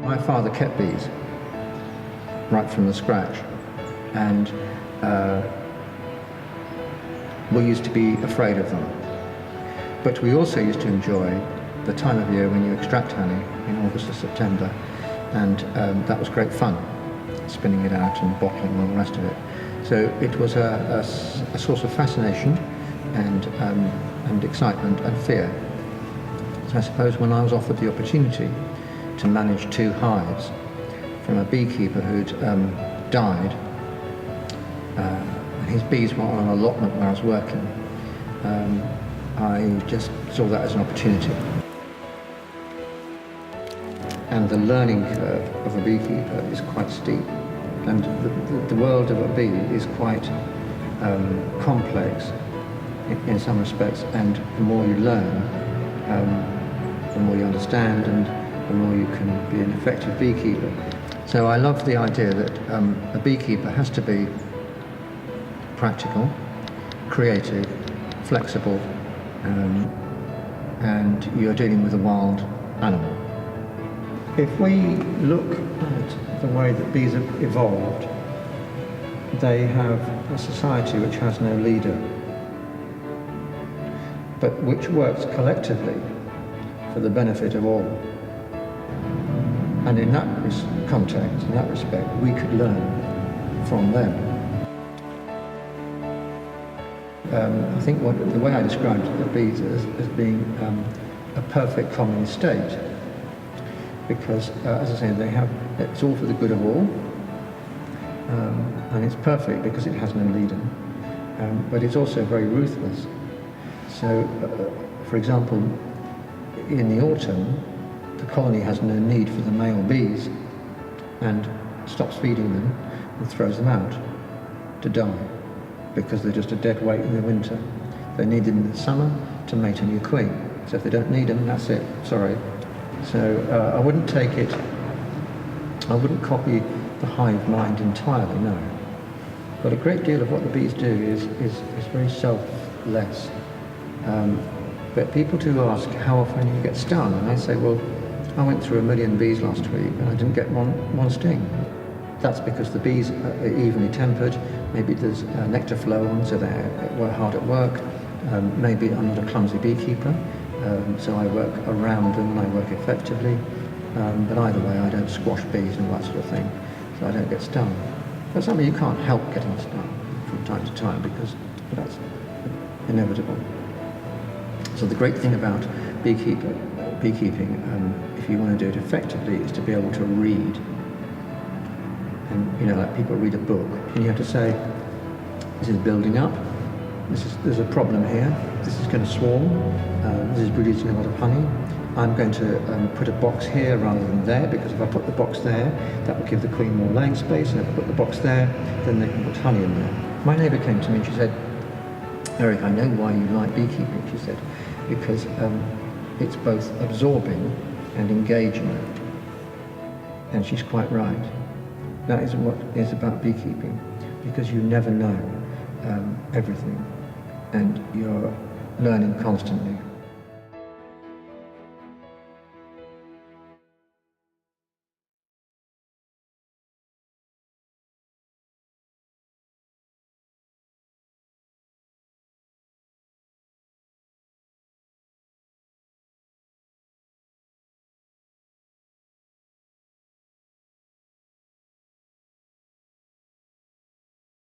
My father kept bees right from the scratch, and we used to be afraid of them. But we also used to enjoy the time of year when you extract honey in August or September, and that was great fun, spinning it out and bottling and all the rest of it. So it was a source of fascination and excitement and fear. So I suppose when I was offered the opportunity to manage 2 hives from a beekeeper who'd died, and his bees were on an allotment where I was working, I just saw that as an opportunity. And the learning curve of a beekeeper is quite steep, and the world of a bee is quite complex in some respects, and the more you learn, the more you understand, and the more you can be an effective beekeeper. So I love the idea that a beekeeper has to be practical, creative, flexible, and you're dealing with a wild animal. If we look at the way that bees have evolved, they have a society which has no leader, but which works collectively for the benefit of all. And in that context, in that respect, we could learn from them. I think the way I described the bees as being a perfect common state, because, as I say, it's all for the good of all, and it's perfect because it has no leader, but it's also very ruthless. So, for example, in the autumn, the colony has no need for the male bees and stops feeding them and throws them out to die, because they're just a dead weight in the winter. They need them in the summer to mate a new queen. So if they don't need them, that's it, sorry. So I wouldn't copy the hive mind entirely, no. But a great deal of what the bees do is very selfless. But people do ask how often you get stung, and I say, well, I went through 1 million bees last week and I didn't get one sting. That's because the bees are evenly tempered. Maybe there's nectar flow on, so they work hard at work. Maybe I'm not a clumsy beekeeper, so I work around them and I work effectively. But either way, I don't squash bees and all that sort of thing, so I don't get stung. But something you can't help getting stung from time to time, because that's inevitable. So the great thing about beekeeping, if you want to do it effectively, is to be able to read. And, like people read a book, and you have to say, this is building up, there's a problem here, this is going to swarm, this is producing a lot of honey. I'm going to put a box here rather than there, because if I put the box there, that will give the queen more laying space, and if I put the box there, then they can put honey in there. My neighbour came to me and she said, Eric, I know why you like beekeeping, she said, because it's both absorbing and engaging. And she's quite right. That is what is about beekeeping, because you never know everything, and you're learning constantly.